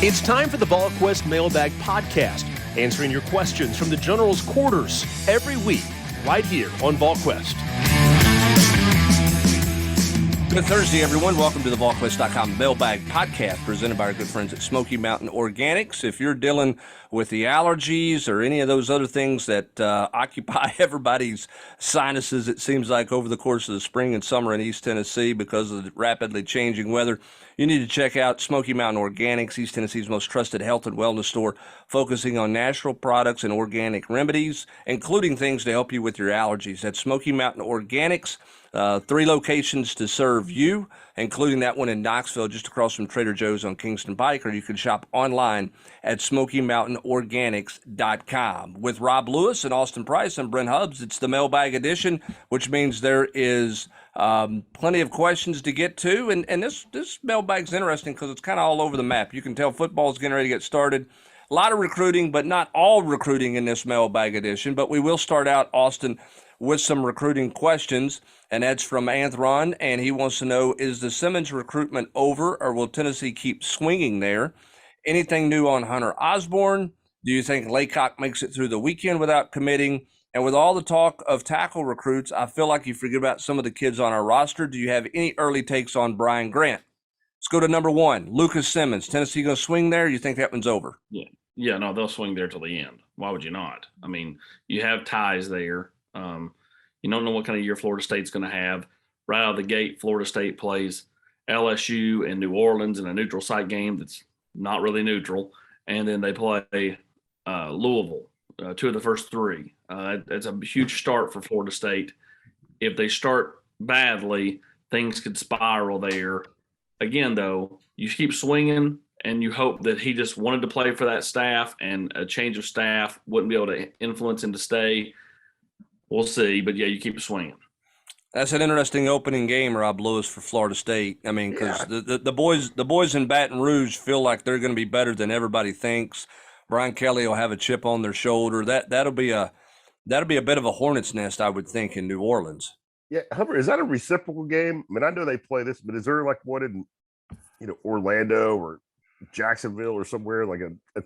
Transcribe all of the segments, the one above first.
It's time for the Volquest Mailbag podcast, answering your questions from the General's quarters every week, right here on Volquest. Good Thursday, everyone. Welcome to the Volquest.com Mailbag podcast presented by our good friends at Smoky Mountain Organics. If you're dealing with the allergies or any of those other things that occupy everybody's sinuses, it seems like over the course of the spring and summer in East Tennessee because of the rapidly changing weather, you need to check out Smoky Mountain Organics, East Tennessee's most trusted health and wellness store, focusing on natural products and organic remedies, including things to help you with your allergies. At Smoky Mountain Organics, 3 locations to serve you, including that one in Knoxville, just across from Trader Joe's on Kingston Pike, or you can shop online at SmokyMountainOrganics.com. With Rob Lewis and Austin Price and Brent Hubbs, it's the Mailbag edition, which means there is plenty of questions to get to, and this mailbag's interesting because it's kind of all over the map. You can tell football's getting ready to get started. A lot of recruiting, but not all recruiting in this mailbag edition. But we will start out, Austin, with some recruiting questions, and that's from Anthron, and he wants to know, is the Simmons recruitment over, or will Tennessee keep swinging there? Anything new on Hunter Osborne? Do you think Laycock makes it through the weekend without committing? And with all the talk of tackle recruits, I feel like you forget about some of the kids on our roster. Do you have any early takes on Brian Grant? Let's go to number 1, Lucas Simmons. Tennessee going to swing there? You think that one's over? Yeah, no, they'll swing there till the end. Why would you not? I mean, you have ties there. You don't know what kind of year Florida State's going to have. Right out of the gate, Florida State plays LSU and New Orleans in a neutral site game that's not really neutral. And then they play Louisville, 2 of the first 3. That's a huge start for Florida State. If they start badly, things could spiral there. Again, though, you keep swinging, and you hope that he just wanted to play for that staff, and a change of staff wouldn't be able to influence him to stay. We'll see, but yeah, you keep swinging. That's an interesting opening game, Rob Lewis, for Florida State. I mean, because the boys in Baton Rouge feel like they're going to be better than everybody thinks. Brian Kelly will have a chip on their shoulder. That'll be a bit of a hornet's nest, I would think, in New Orleans. Yeah, Hubbard, is that a reciprocal game? I mean, I know they play this, but is there like one in, Orlando or Jacksonville or somewhere like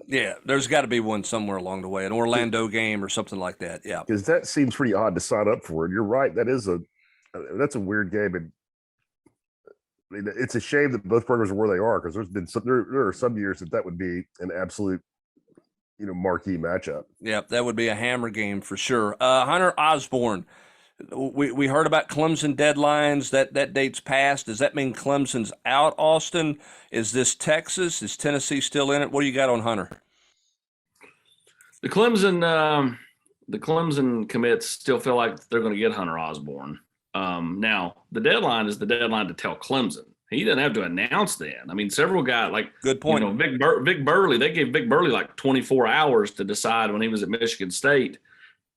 Yeah, there's got to be one somewhere along the way, an Orlando game or something like that. Yeah, because that seems pretty odd to sign up for. And you're right, that's a weird game, and I mean, it's a shame that both programs are where they are, because there are some years that would be an absolute marquee matchup. Yeah, that would be a hammer game for sure. Hunter Osborne. We heard about Clemson deadlines. That date's passed. Does that mean Clemson's out, Austin? Is this Texas? Is Tennessee still in it? What do you got on Hunter? The Clemson commits still feel like they're going to get Hunter Osborne. Now, the deadline is the deadline to tell Clemson. He doesn't have to announce then. I mean, several guys like good point. Vic Burley. They gave Vic Burley like 24 hours to decide when he was at Michigan State.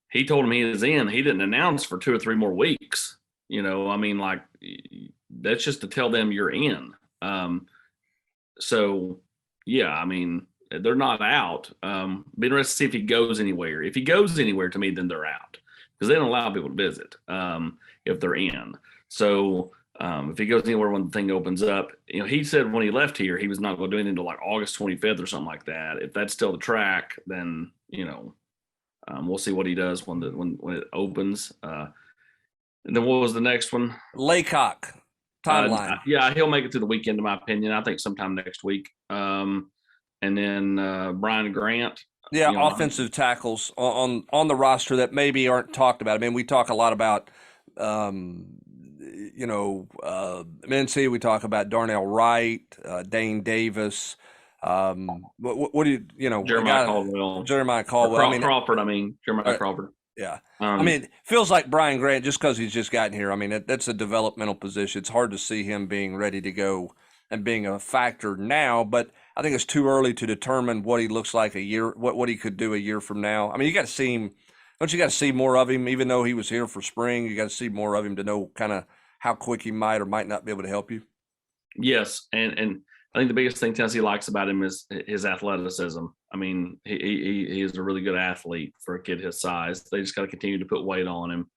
He told him he was in. He didn't announce for 2 or 3 more weeks. I mean, like, that's just to tell them you're in. So, yeah, I mean, they're not out. Be interested to see if he goes anywhere. If he goes anywhere, to me, then they're out, because they don't allow people to visit if they're in. So if he goes anywhere when the thing opens up, he said when he left here, he was not going to do anything until like August 25th or something like that. If that's still the track, then, we'll see what he does when it opens. And then what was the next one? Laycock timeline. Yeah, he'll make it through the weekend, in my opinion. I think sometime next week. And then Brian Grant. Yeah, offensive tackles on the roster that maybe aren't talked about. I mean, we talk a lot about, Mincy. We talk about Darnell Wright, Dane Davis. What do Jeremiah Caldwell. Jeremiah Crawford. Yeah. I mean, it feels like Brian Grant, just because he's just gotten here. I mean, that's a developmental position. It's hard to see him being ready to go and being a factor now, but I think it's too early to determine what he looks like a year, what he could do a year from now. I mean, you got to see him. Don't you got to see more of him, even though he was here for spring? You got to see more of him to know kind of how quick he might or might not be able to help you. Yes, and I think the biggest thing Tennessee likes about him is his athleticism. I mean, he is a really good athlete for a kid his size. They just got to continue to put weight on him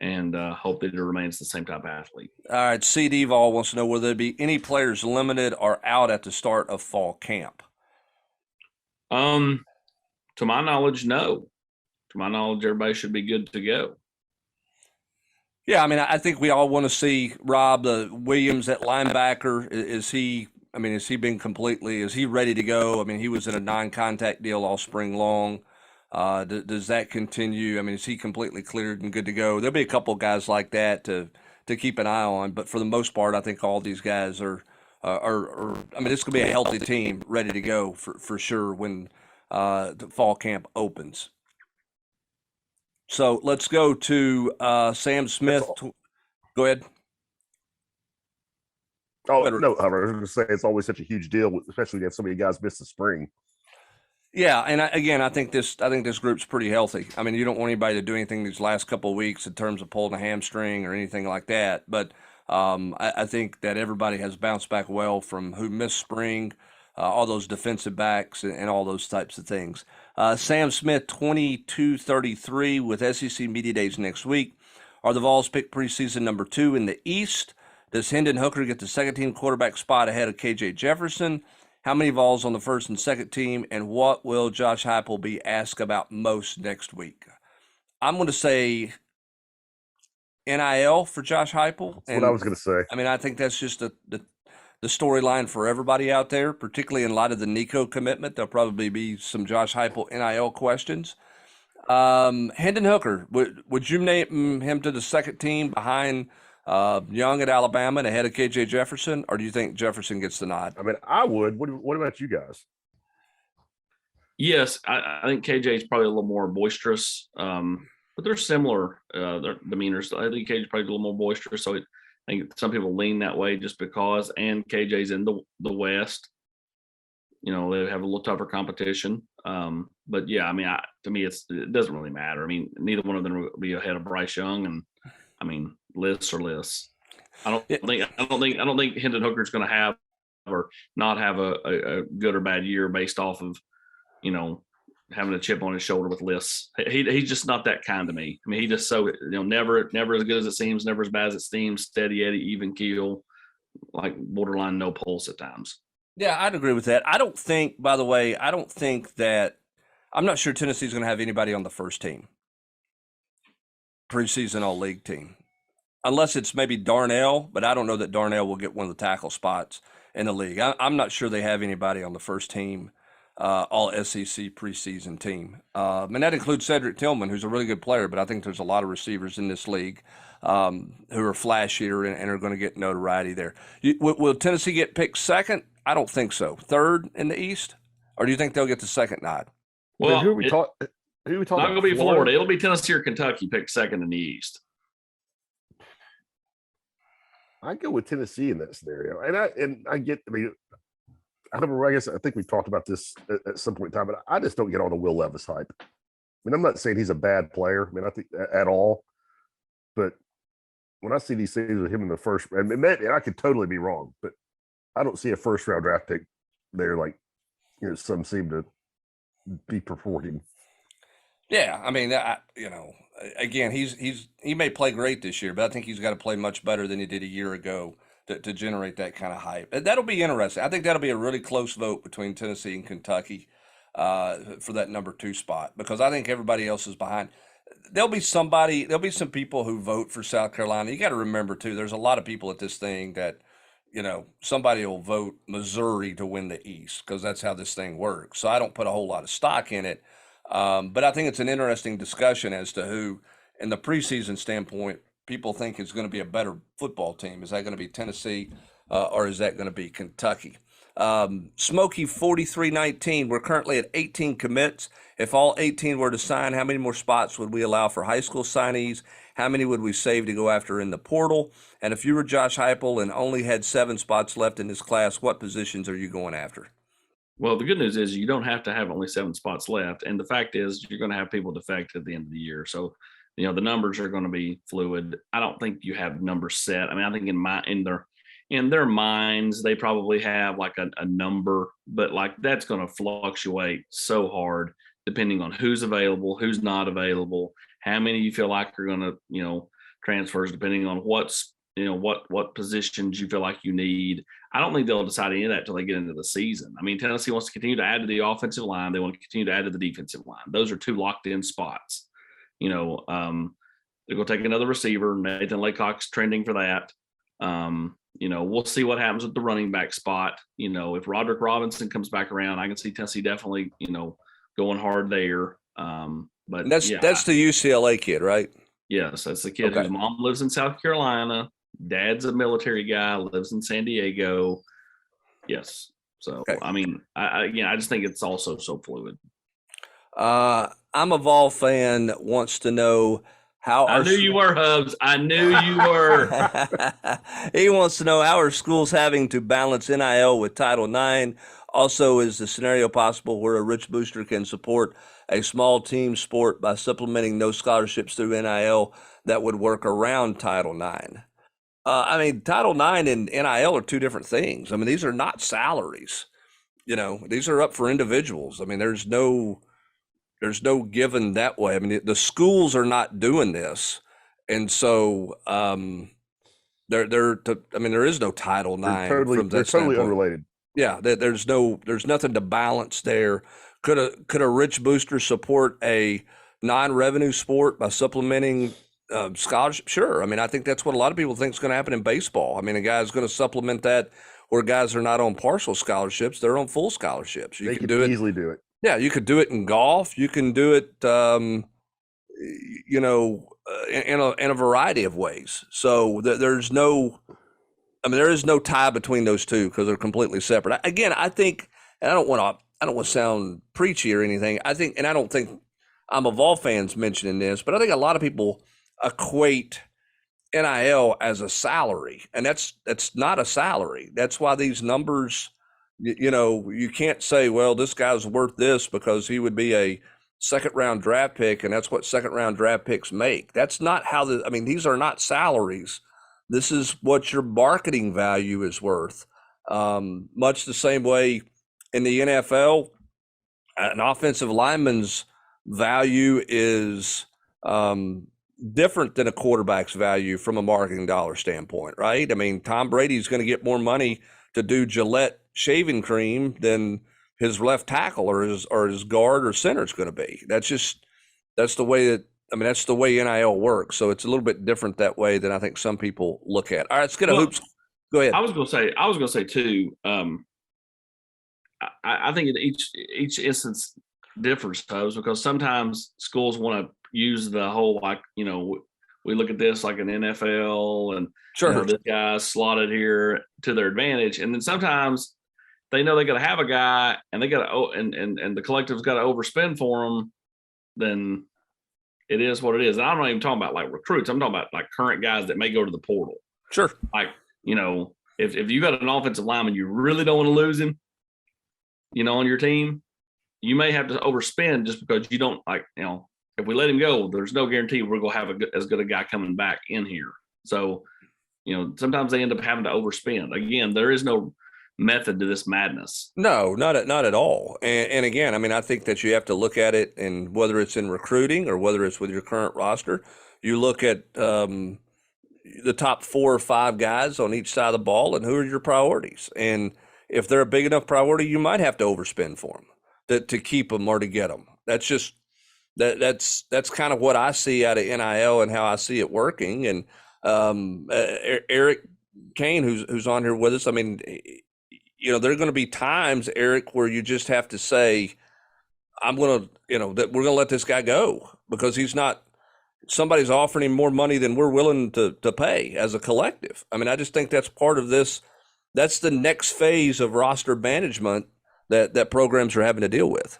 and hope that he remains the same type of athlete. All right, C. Vol wants to know, will there be any players limited or out at the start of fall camp? To my knowledge, no. To my knowledge, everybody should be good to go. Yeah, I mean, I think we all want to see Rob Williams at linebacker. Is he? I mean, has he been completely? Is he ready to go? I mean, he was in a non-contact deal all spring long. Does that continue? I mean, is he completely cleared and good to go? There'll be a couple of guys like that to keep an eye on, but for the most part, I think all these guys are. I mean, this could be a healthy team ready to go for sure when the fall camp opens. So let's go to Sam Smith. Go ahead. Oh, no, I was going to say it's always such a huge deal, especially when you have so many guys miss the spring. Yeah, and I think this group's pretty healthy. I mean, you don't want anybody to do anything these last couple of weeks in terms of pulling a hamstring or anything like that. But I think that everybody has bounced back well from who missed spring, all those defensive backs and all those types of things. Sam Smith, 22-33 with SEC Media Days next week. Are the Vols picked preseason number 2 in the East? Does Hendon Hooker get the second-team quarterback spot ahead of KJ Jefferson? How many Vols on the first and second team? And what will Josh Heupel be asked about most next week? I'm going to say NIL for Josh Heupel. That's what I was going to say. I mean, I think that's just the storyline for everybody out there, particularly in light of the Nico commitment. There'll probably be some Josh Heupel NIL questions. Hendon Hooker, would you name him to the second team behind Young at Alabama and ahead of KJ Jefferson, or do you think Jefferson gets the nod? I mean, I would. What about you guys? Yes, I think KJ is probably a little more boisterous, but they're similar their demeanors. I think KJ is probably a little more boisterous, so I think some people lean that way just because. And KJ's in the West, they have a little tougher competition. But yeah, I mean, to me, it doesn't really matter. I mean, neither one of them will be ahead of Bryce Young, and I mean, lists or lists. I don't think Hendon Hooker's going to have or not have a good or bad year based off of, having a chip on his shoulder with lists. He's just not that kind to me. I mean, he just never as good as it seems, never as bad as it seems, steady Eddie, even keel, like borderline no pulse at times. Yeah, I'd agree with that. By the way, I'm not sure Tennessee's going to have anybody on the first team. Preseason all-league team. Unless it's maybe Darnell, but I don't know that Darnell will get one of the tackle spots in the league. I'm not sure they have anybody on the first team, all-SEC preseason team. And that includes Cedric Tillman, who's a really good player, but I think there's a lot of receivers in this league who are flashier and are going to get notoriety there. Will Tennessee get picked second? I don't think so. Third in the East? Or do you think they'll get the second nod? Well, who are we talking? Not going to be Florida. It'll be Tennessee or Kentucky picked second in the East. I go with Tennessee in that scenario, and I get. I mean, I don't know. I guess I think we talked about this at some point in time, but I just don't get all the Will Levis hype. I mean, I'm not saying he's a bad player. I mean, I think at all, but when I see these things with him in the first, and I could totally be wrong, but I don't see a first round draft pick there like some seem to be purporting. Yeah, I mean, again, he may play great this year, but I think he's got to play much better than he did a year ago to generate that kind of hype. That'll be interesting. I think that'll be a really close vote between Tennessee and Kentucky for that number 2 spot, because I think everybody else is behind. There'll be some people who vote for South Carolina. You got to remember too, there's a lot of people at this thing that, somebody will vote Missouri to win the East because that's how this thing works. So I don't put a whole lot of stock in it. But I think it's an interesting discussion as to who, in the preseason standpoint, people think is going to be a better football team. Is that going to be Tennessee or is that going to be Kentucky? Smokey 4319. We're currently at 18 commits. If all 18 were to sign, how many more spots would we allow for high school signees? How many would we save to go after in the portal? And if you were Josh Heupel and only had 7 spots left in this class, what positions are you going after? Well, the good news is you don't have to have only 7 spots left. And the fact is you're going to have people defect at the end of the year. So, the numbers are going to be fluid. I don't think you have numbers set. I mean, I think in their minds, they probably have like a number, but like that's going to fluctuate so hard depending on who's available, who's not available, how many you feel like are going to, transfers, depending on what's, what positions you feel like you need. I don't think they'll decide any of that until they get into the season. I mean, Tennessee wants to continue to add to the offensive line. They want to continue to add to the defensive line. Those are two locked in spots. They're going to take another receiver. Nathan Laycock's trending for that. We'll see what happens with the running back spot. If Roderick Robinson comes back around, I can see Tennessee definitely, going hard there. But that's the UCLA kid, right? Yes, that's the kid whose mom lives in South Carolina. Dad's a military guy, lives in San Diego. Yes. So, I mean, I just think it's also so fluid. I'm a Vol fan, wants to know how I knew you were, Hubs. I knew you were. He wants to know how are schools having to balance NIL with Title IX? Also, is the scenario possible where a rich booster can support a small team sport by supplementing those scholarships through NIL that would work around Title IX? Title IX and NIL are two different things. I mean, these are not salaries. These are up for individuals. I mean, there's no given that way. I mean, the schools are not doing this, and so there is no Title IX. They're totally unrelated. Yeah, there's nothing to balance there. Could a rich booster support a non-revenue sport by supplementing scholarship? Sure. I mean, I think that's what a lot of people think is going to happen in baseball. I mean, a guy's going to supplement that where guys are not on partial scholarships; they're on full scholarships. They can easily do it. Yeah, you could do it in golf. You can do it, in a variety of ways. So there is no tie between those two because they're completely separate. Again, I think, and I don't want to sound preachy or anything. I think, and I don't think I'm a Vol fans mentioning this, but I think a lot of people equate NIL as a salary, and that's not a salary. That's why these numbers. You can't say, well, this guy's worth this because he would be a second round draft pick, and that's what second round draft picks make. That's not how these are not salaries. This is what your marketing value is worth. Much the same way in the NFL, an offensive lineman's value is different than a quarterback's value from a marketing dollar standpoint, right? I mean, Tom Brady's going to get more money to do Gillette shaving cream than his left tackle or his guard or center is going to be. That's the way that's the way NIL works. So it's a little bit different that way than I think some people look at. All right, let's get a hoops. Go ahead. I was going to say too. I think in each instance differs, because sometimes schools want to use the whole we look at this like an NFL and sure, this guy's slotted here to their advantage. And then sometimes they know they got to have a guy and they got to, and the collective's got to overspend for them. Then it is what it is. And I'm not even talking about like recruits. I'm talking about like current guys that may go to the portal. Sure. Like, if you got an offensive lineman, you really don't want to lose him, on your team, you may have to overspend just because you don't if we let him go, there's no guarantee we're going to have as good a guy coming back in here. So, sometimes they end up having to overspend. Again, there is no method to this madness. No, not at all. And again, I think that you have to look at it, and whether it's in recruiting or whether it's with your current roster, you look at the top 4 or 5 guys on each side of the ball and who are your priorities. And if they're a big enough priority, you might have to overspend for them to keep them or to get them. That's just that's kind of what I see out of NIL and how I see it working. And Eric Kane, who's on here with us, there are going to be times, Eric, where you just have to say, I'm going to, that we're going to let this guy go because somebody's offering him more money than we're willing to pay as a collective. I just think that's part of this. That's the next phase of roster management that programs are having to deal with.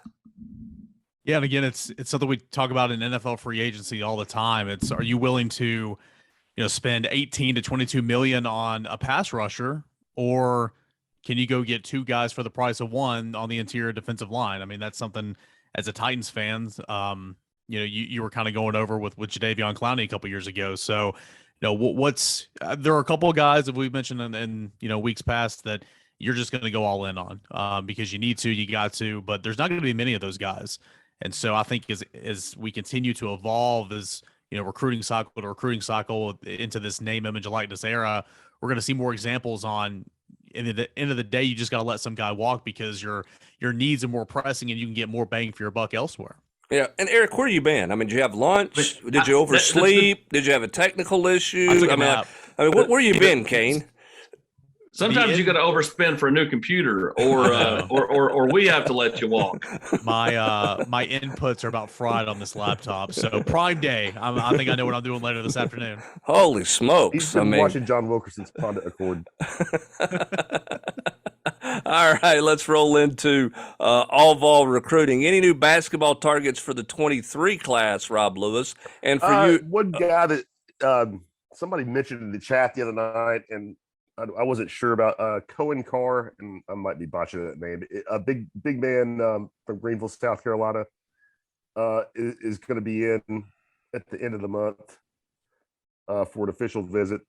Yeah, and again, it's something we talk about in NFL free agency all the time. It's, are you willing to, spend 18 to 22 million on a pass rusher, or can you go get 2 guys for the price of 1 on the interior defensive line? That's something as a Titans fans, you were kind of going over with Jadeveon Clowney a couple years ago. So, there are a couple of guys that we've mentioned in weeks past that you're just going to go all in on because you got to, but there's not going to be many of those guys. And so I think as we continue to evolve as recruiting cycle to recruiting cycle into this name, image, and likeness era, we're going to see more examples on. And at the end of the day, you just got to let some guy walk because your needs are more pressing and you can get more bang for your buck elsewhere. Yeah, and Eric, where you been? I mean, did you have lunch? But Did you oversleep? Did you have a technical issue? I took a mean, nap. where you been, Kane? Sometimes you got to overspend for a new computer, or we have to let you walk. My inputs are about fried on this laptop. So Prime Day. I think I know what I'm doing later this afternoon. Holy smokes! He's been watching John Wilkerson's Honda Accord. All right, let's roll into all vol recruiting. Any new basketball targets for the 23 class, Rob Lewis? And for you, one guy that somebody mentioned in the chat the other night, and I wasn't sure about Cohen Carr, and I might be botching that name. A big man from Greenville, South Carolina, is going to be in at the end of the month for an official visit.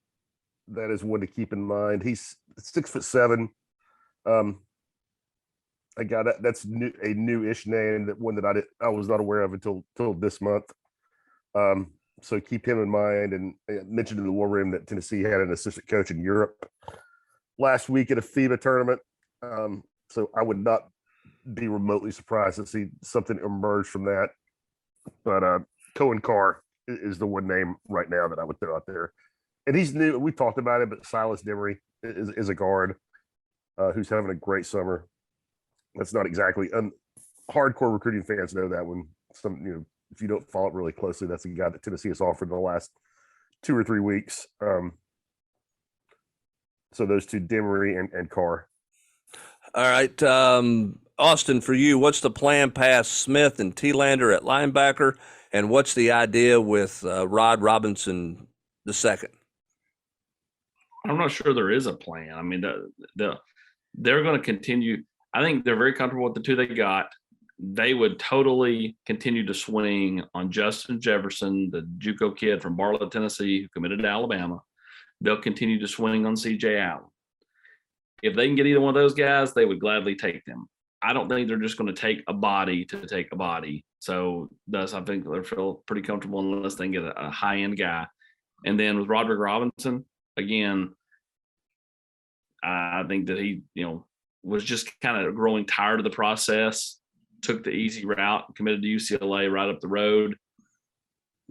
That is one to keep in mind. He's 6'7". I got it. That's a new-ish name, that one that I was not aware of until this month. So keep him in mind. And I mentioned in the war room that Tennessee had an assistant coach in Europe last week at a FIBA tournament. So I would not be remotely surprised to see something emerge from that. But Cohen Carr is the one name right now that I would throw out there. And he's new. We talked about it, but Silas Demery is a guard who's having a great summer. That's not exactly hardcore recruiting fans know that one. If you don't follow it really closely, that's a guy that Tennessee has offered in the last 2 or 3 weeks. So those two, Demery and Carr. all right, Austin, for you, what's the plan past Smith and T-Lander at linebacker, and what's the idea with Rod Robinson II? I'm not sure there is a plan. I mean, they're going to continue. I think they're very comfortable with the two they got. They would totally continue to swing on Justin Jefferson, the JUCO kid from Bartlett, Tennessee, who committed to Alabama. They'll continue to swing on C.J. Allen. If they can get either one of those guys, they would gladly take them. I don't think they're just going to take a body to take a body. So thus, I think they'll feel pretty comfortable unless they can get a high-end guy. And then with Roderick Robinson, again, I think that he, was just kind of growing tired of the process, took the easy route, committed to UCLA right up the road,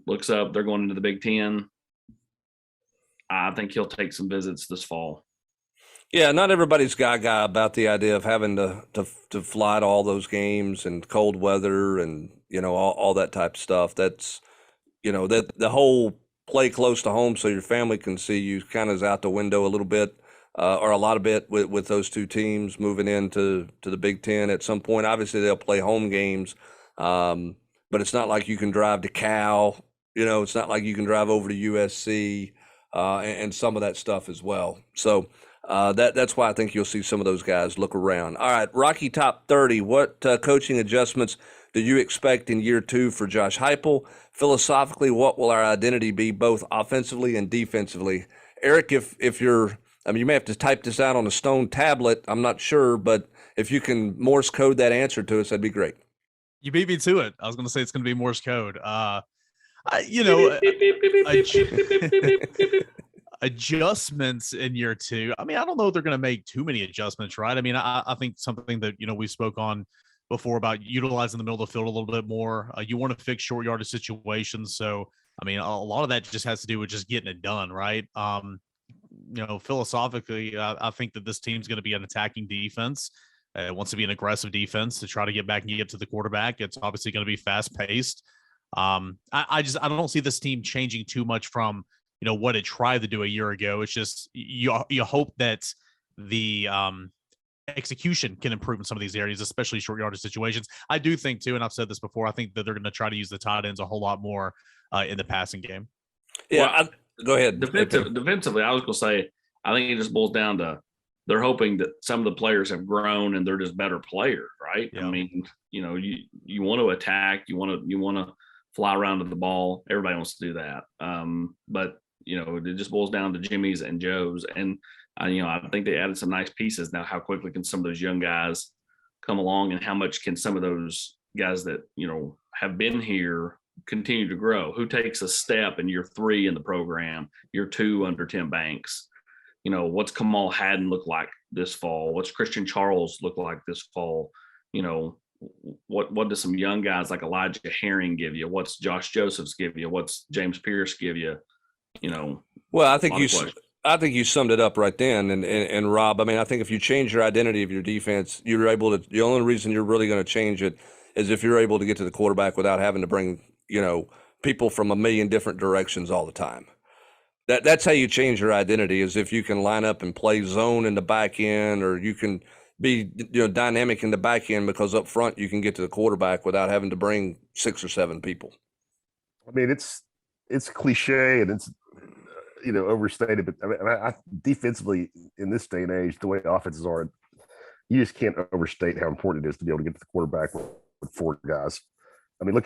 looks up, they're going into the Big Ten. I think he'll take some visits this fall. Yeah, not everybody's gaga about the idea of having to fly to all those games and cold weather and, all that type of stuff. That's, that the whole play close to home so your family can see you kind of is out the window a little bit. Or a lot of bit with those two teams moving into the Big Ten at some point. Obviously, they'll play home games, but it's not like you can drive to Cal. It's not like you can drive over to USC and some of that stuff as well. So that's why I think you'll see some of those guys look around. All right, Rocky Top 30. What coaching adjustments do you expect in year 2 for Josh Heupel? Philosophically, what will our identity be both offensively and defensively? Eric, if you're you may have to type this out on a stone tablet. I'm not sure, but if you can Morse code that answer to us, that'd be great. You beat me to it. I was going to say it's going to be Morse code. Adjustments in year 2. I don't know if they're going to make too many adjustments, right? I think something that, we spoke on before about utilizing the middle of the field a little bit more. You want to fix short yardage situations. So, a lot of that just has to do with just getting it done, right? Philosophically, I think that this team's going to be an attacking defense. It wants to be an aggressive defense to try to get back and get to the quarterback. It's obviously going to be fast paced. I don't see this team changing too much from, what it tried to do a year ago. It's just, you hope that the execution can improve in some of these areas, especially short yardage situations. I do think too, and I've said this before, I think that they're going to try to use the tight ends a whole lot more in the passing game. Yeah. Go ahead. Defensively, I was going to say, I think it just boils down to they're hoping that some of the players have grown and they're just better players, right? Yeah. You want to attack, you want to fly around to the ball. Everybody wants to do that. But it just boils down to Jimmy's and Joe's. And I think they added some nice pieces. Now, how quickly can some of those young guys come along, and how much can some of those guys that have been here continue to grow? Who takes a step in year 3 in the program, year 2 under Tim Banks? You know, what's Kamal Haddon look like this fall? What's Christian Charles look like this fall? You know, what do some young guys like Elijah Herring give you? What's Josh Josephs give you? What's James Pierce give you? You know, well, I think you summed it up right then. And Rob, I mean, I think if you change your identity of your defense, you're able to. The only reason you're really going to change it is if you're able to get to the quarterback without having to bring, you know, people from a million different directions all the time. That's how you change your identity, is if you can line up and play zone in the back end, or you can be, you know, dynamic in the back end, because up front you can get to the quarterback without having to bring 6 or 7 people. I mean, it's cliche and it's overstated, but I defensively in this day and age, the way offenses are, you just can't overstate how important it is to be able to get to the quarterback with 4 guys. I mean,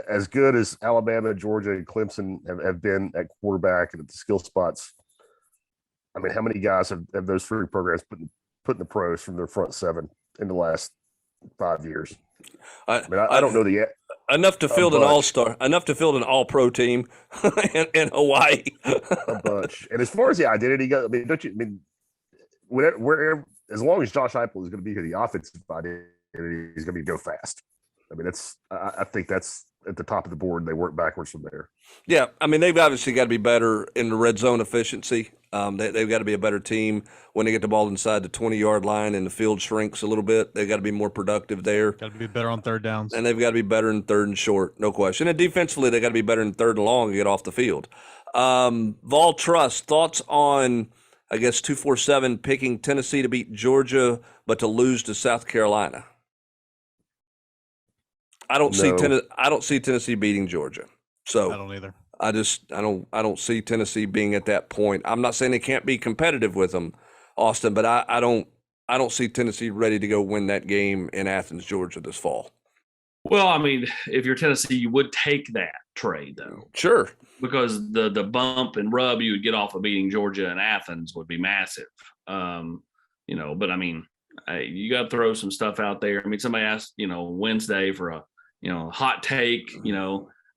as good as Alabama, Georgia, and Clemson have been at quarterback and at the skill spots, I mean, how many guys have those 3 programs put in the pros from their front 7 in the last 5 years? I don't know enough to field an all-star, enough to field an all-pro team in Hawaii. A bunch. And as far as the identity goes, wherever, as long as Josh Heupel is going to be here, the offensive identity is going to go fast. I mean, I think that's at the top of the board. They work backwards from there. Yeah, I mean, they've obviously got to be better in the red zone efficiency. They've got to be a better team when they get the ball inside the 20-yard line and the field shrinks a little bit. They've got to be more productive there. Got to be better on third downs. And they've got to be better in third and short, no question. And defensively, they got to be better in third and long and get off the field. Vol Trust, thoughts on, I guess, 247 picking Tennessee to beat Georgia but to lose to South Carolina? I don't see Tennessee beating Georgia. So I don't either. I don't see Tennessee being at that point. I'm not saying they can't be competitive with them, Austin, but I don't see Tennessee ready to go win that game in Athens, Georgia this fall. Well, I mean, if you're Tennessee, you would take that trade, though. Sure. Because the bump and rub you would get off of beating Georgia and Athens would be massive. But I mean, you got to throw some stuff out there. I mean, somebody asked, Wednesday for a, hot take.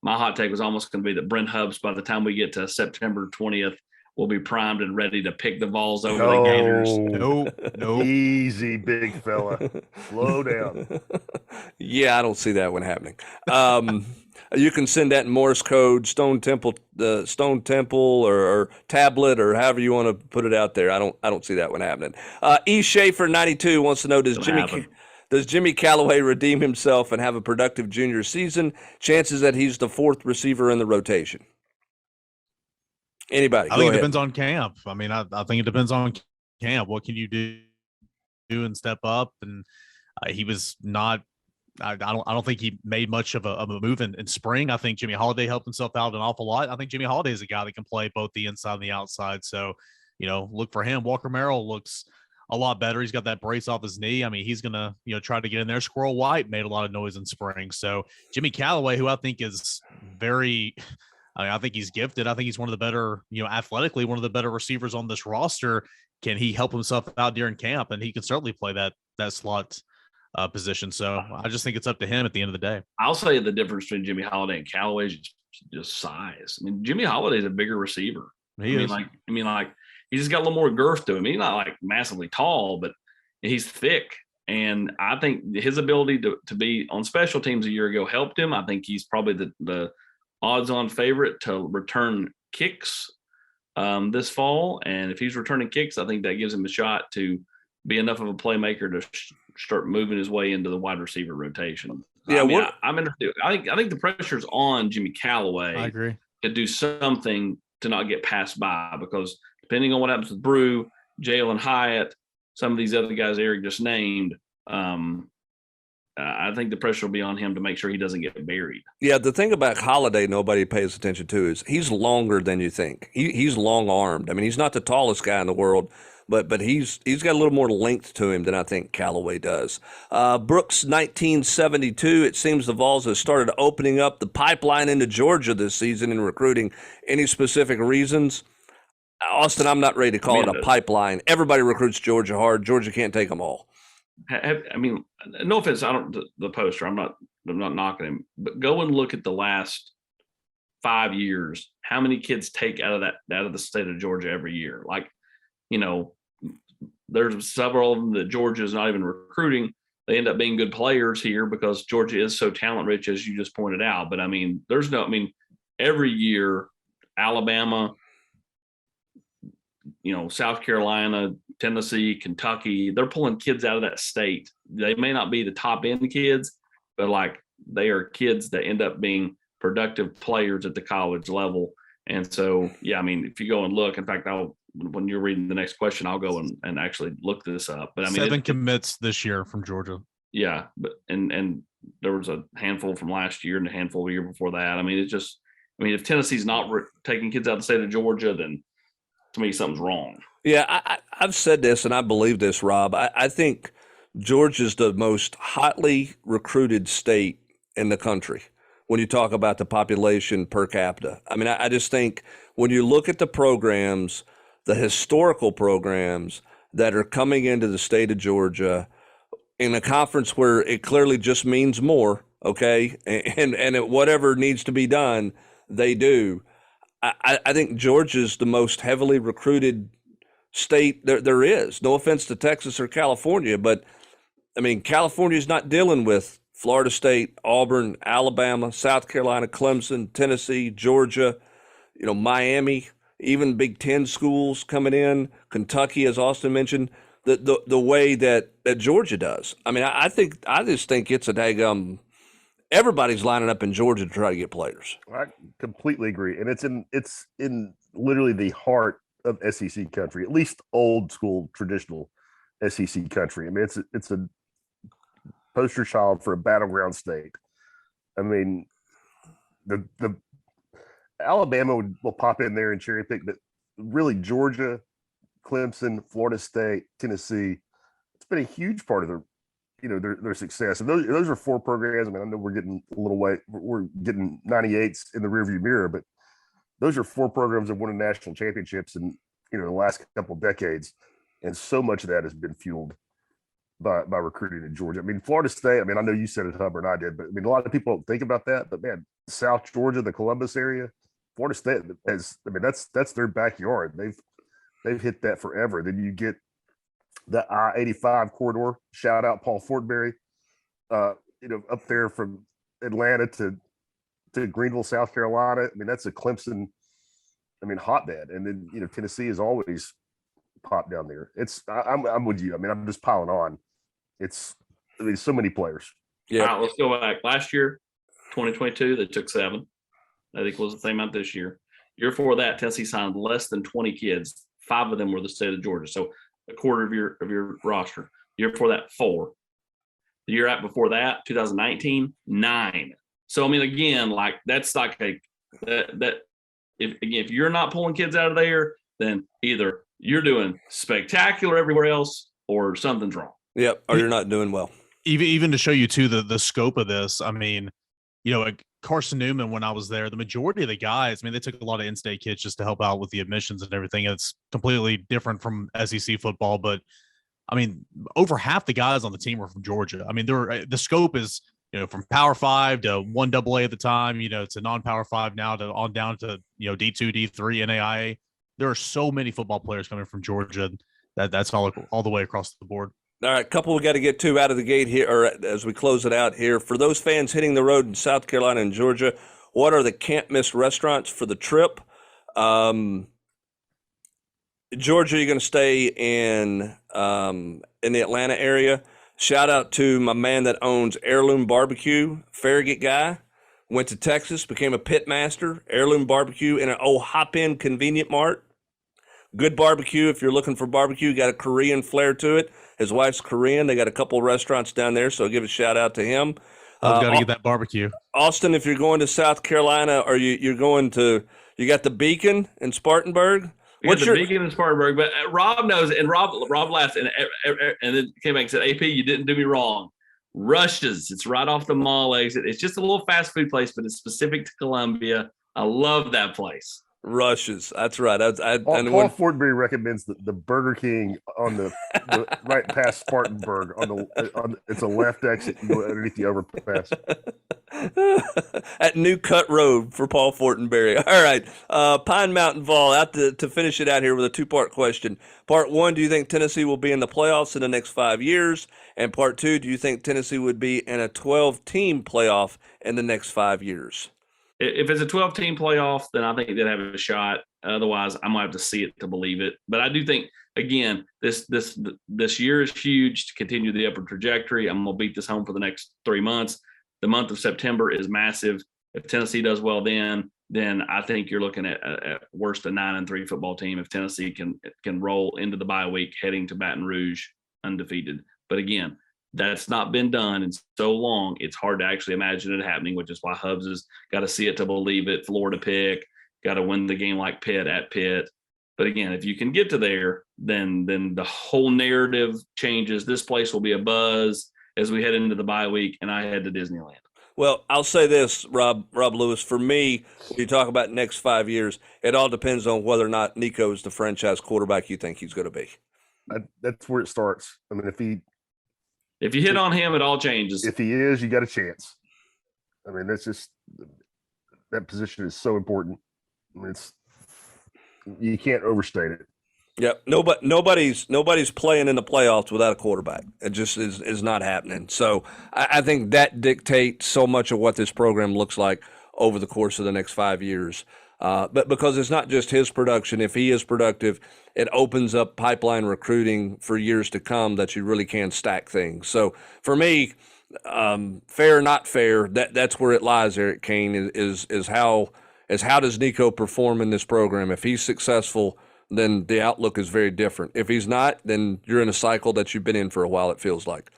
My hot take was almost going to be that Brent Hubbs, by the time we get to September 20th, will be primed and ready to pick the Vols over the Gators. Nope. Easy, big fella. Slow down. Yeah, I don't see that one happening. You can send that in Morse code, Stone Temple, or tablet, or however you want to put it out there. I don't see that one happening. E. Schaefer 92 wants to know, does Jimmy Callaway redeem himself and have a productive junior season? Chances that he's the 4th receiver in the rotation. Anybody? I think it depends on camp. I mean, I think it depends on camp. What can you do and step up? And he was not. I don't think he made much of a move in spring. I think Jimmy Holiday helped himself out an awful lot. I think Jimmy Holiday is a guy that can play both the inside and the outside. So, look for him. Walker Merrill looks a lot better. He's got that brace off his knee. I mean, he's going to, try to get in there. Squirrel White made a lot of noise in spring. So Jimmy Callaway, who I think is I think he's gifted. I think he's one of the better, athletically, one of the better receivers on this roster. Can he help himself out during camp? And he can certainly play that slot position. So I just think it's up to him at the end of the day. I'll say the difference between Jimmy Holiday and Callaway is just size. I mean, Jimmy Holiday is a bigger receiver. He's just got a little more girth to him. He's not like massively tall, but he's thick. And I think his ability to be on special teams a year ago helped him. I think he's probably the odds-on favorite to return kicks this fall. And if he's returning kicks, I think that gives him a shot to be enough of a playmaker to start moving his way into the wide receiver rotation. Yeah, I'm interested. I think the pressure's on Jimmy Callaway. I agree. To do something to not get passed by, because depending on what happens with Brew, Jalen Hyatt, some of these other guys Eric just named, I think the pressure will be on him to make sure he doesn't get buried. Yeah, the thing about Holiday nobody pays attention to is he's longer than you think. He's long-armed. I mean, he's not the tallest guy in the world, but he's got a little more length to him than I think Callaway does. Brooks 1972, it seems the Vols have started opening up the pipeline into Georgia this season in recruiting. Any specific reasons? Austin, I'm not ready to call it a pipeline. Everybody recruits Georgia hard. Georgia can't take them all. No offense, the poster. I'm not I'm not knocking him, but go and look at the last 5 years. How many kids take out of the state of Georgia every year? Like, there's several of them that Georgia is not even recruiting. They end up being good players here because Georgia is so talent rich, as you just pointed out. But every year, Alabama, South Carolina, Tennessee, Kentucky, they're pulling kids out of that state. They may not be the top end kids, but like they are kids that end up being productive players at the college level. And so, if you go and look, in fact, when you're reading the next question, I'll go and actually look this up. But 7 commits this year from Georgia. Yeah, but and there was a handful from last year and a handful the year before that. If Tennessee's not taking kids out of the state of Georgia, then to me something's wrong. Yeah, I've said this and I believe this, Rob. I think Georgia's the most hotly recruited state in the country when you talk about the population per capita. I just think when you look at the programs, the historical programs that are coming into the state of Georgia in a conference where it clearly just means more, okay, and whatever needs to be done, they do. I think Georgia's the most heavily recruited state there is. No offense to Texas or California, but California's not dealing with Florida State, Auburn, Alabama, South Carolina, Clemson, Tennessee, Georgia, Miami, even Big Ten schools coming in, Kentucky, as Austin mentioned, the way that Georgia does. I just think it's a daggum. Everybody's lining up in Georgia to try to get players. I completely agree, and it's in literally the heart of SEC country, at least old school traditional SEC country. It's a poster child for a battleground state. The Alabama will pop in there and cherry pick, but really Georgia, Clemson, Florida State, Tennessee, it's been a huge part of their success. And those are 4 programs. I know we're getting a little way, we're getting 98s in the rearview mirror, but those are 4 programs that won national championships in the last couple of decades. And so much of that has been fueled by recruiting in Georgia. Florida State, I know you said it, Hubbard, and I did, but a lot of people don't think about that. But man, South Georgia, the Columbus area, Florida State that's their backyard. They've hit that forever. Then you get the I-85 corridor. Shout out Paul Fortenberry, up there from Atlanta to Greenville, South Carolina. That's a Clemson, hotbed. And then Tennessee is always popped down there. I'm with you. I'm just piling on. It's so many players. Yeah. All right, let's go back. Last year, 2022, they took 7. I think it was the same amount this year. Year before that, Tennessee signed less than 20 kids. 5 of them were the state of Georgia. So a quarter of your roster. Year before that, 4. The year before that, 2019, 9. So again, like that's like if you're not pulling kids out of there, then either you're doing spectacular everywhere else or something's wrong. Yep, or you're not doing well. Even to show you too the scope of this. Like Carson Newman, when I was there, the majority of the guys, they took a lot of in-state kids just to help out with the admissions and everything. It's completely different from SEC football, but over half the guys on the team were from Georgia. The scope is, from Power 5 to 1AA at the time, to non-Power 5 now to on down to, D2, D3, NAIA. There are so many football players coming from Georgia that's all the way across the board. All right, couple we got to get to out of the gate here, or as we close it out here. For those fans hitting the road in South Carolina and Georgia, what are the can't-miss restaurants for the trip? Georgia, you're going to stay in the Atlanta area. Shout out to my man that owns Heirloom Barbecue, Farragut guy. Went to Texas, became a pit master. Heirloom Barbecue in an old hop-in convenient mart. Good barbecue if you're looking for barbecue. Got a Korean flair to it. His wife's Korean. They got a couple of restaurants down there, so I'll give a shout out to him. I've got to get that barbecue. Austin, if you're going to South Carolina, or you're going to, you got the Beacon in Spartanburg. What's your Beacon in Spartanburg? But Rob knows, and Rob laughed, and then came back and said, "AP, you didn't do me wrong. Rush's, it's right off the mall exit. It's just a little fast food place, but it's specific to Columbia. I love that place. Rushes. That's right. Paul Fortenberry recommends the Burger King on the right past Spartanburg on it's a left exit. You go underneath the overpass. At New Cut Road for Paul Fortenberry. All right. Pine Mountain Vol, out to finish it out here with a two-part question. Part one, do you think Tennessee will be in the playoffs in the next 5 years? And part two, do you think Tennessee would be in a 12-team playoff in the next 5 years? If it's a 12-team playoff, then I think they'd have a shot. Otherwise, I'm gonna have to see it to believe it. But I do think, again, this year is huge to continue the upward trajectory. I'm gonna beat this home for the next 3 months. The month of September is massive. If Tennessee does well, then I think you're looking at worst a 9-3 football team. If Tennessee can roll into the bye week, heading to Baton Rouge undefeated. But again, that's not been done in so long. It's hard to actually imagine it happening, which is why Hubs has got to see it to believe it. Florida pick, got to win the game like Pitt at Pitt. But again, if you can get to there, then the whole narrative changes. This place will be a buzz as we head into the bye week, and I head to Disneyland. Well, I'll say this, Rob Lewis. For me, when you talk about next 5 years, it all depends on whether or not Nico is the franchise quarterback you think he's going to be. That's where it starts. I mean, if you hit on him, it all changes. If he is, you got a chance. I mean, that's just that position is so important. I mean, you can't overstate it. Yep. Nobody's playing in the playoffs without a quarterback. It just is not happening. So I think that dictates so much of what this program looks like over the course of the next 5 years. But because it's not just his production, if he is productive, it opens up pipeline recruiting for years to come that you really can stack things. So for me, fair or not fair, that's where it lies, Eric Kane, is how does Nico perform in this program? If he's successful, then the outlook is very different. If he's not, then you're in a cycle that you've been in for a while, it feels like.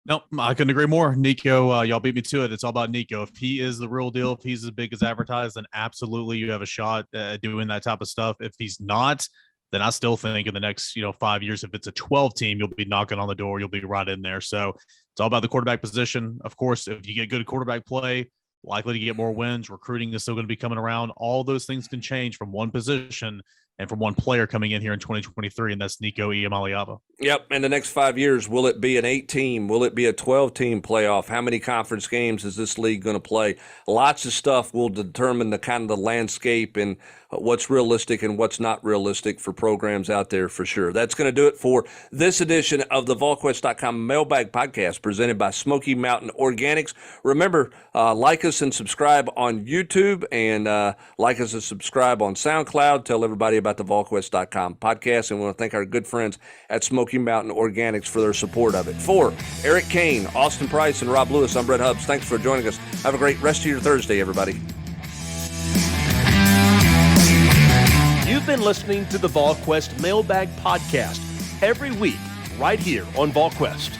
No, I couldn't agree more. Nico, y'all beat me to it. It's all about Nico. If he is the real deal, if he's as big as advertised, then absolutely you have a shot at doing that type of stuff. If he's not, then I still think in the next 5 years, if it's a 12 team, you'll be knocking on the door. You'll be right in there. So it's all about the quarterback position. Of course, if you get good quarterback play, likely to get more wins. Recruiting is still going to be coming around. All those things can change from one position and from one player coming in here in 2023, and that's Nico Iamaleava. Yep, in the next 5 years, will it be an 8-team? Will it be a 12-team playoff? How many conference games is this league going to play? Lots of stuff will determine the kind of the landscape and what's realistic and what's not realistic for programs out there for sure. That's going to do it for this edition of the Volquest.com Mailbag Podcast presented by Smoky Mountain Organics. Remember, like us and subscribe on YouTube and like us and subscribe on SoundCloud. Tell everybody about the Volquest.com podcast, and we want to thank our good friends at Smoky Mountain Organics for their support of it. For Eric Kane, Austin Price, and Rob Lewis, I'm Brent Hubbs. Thanks for joining us. Have a great rest of your Thursday, everybody. You've been listening to the Volquest Mailbag Podcast every week right here on Volquest.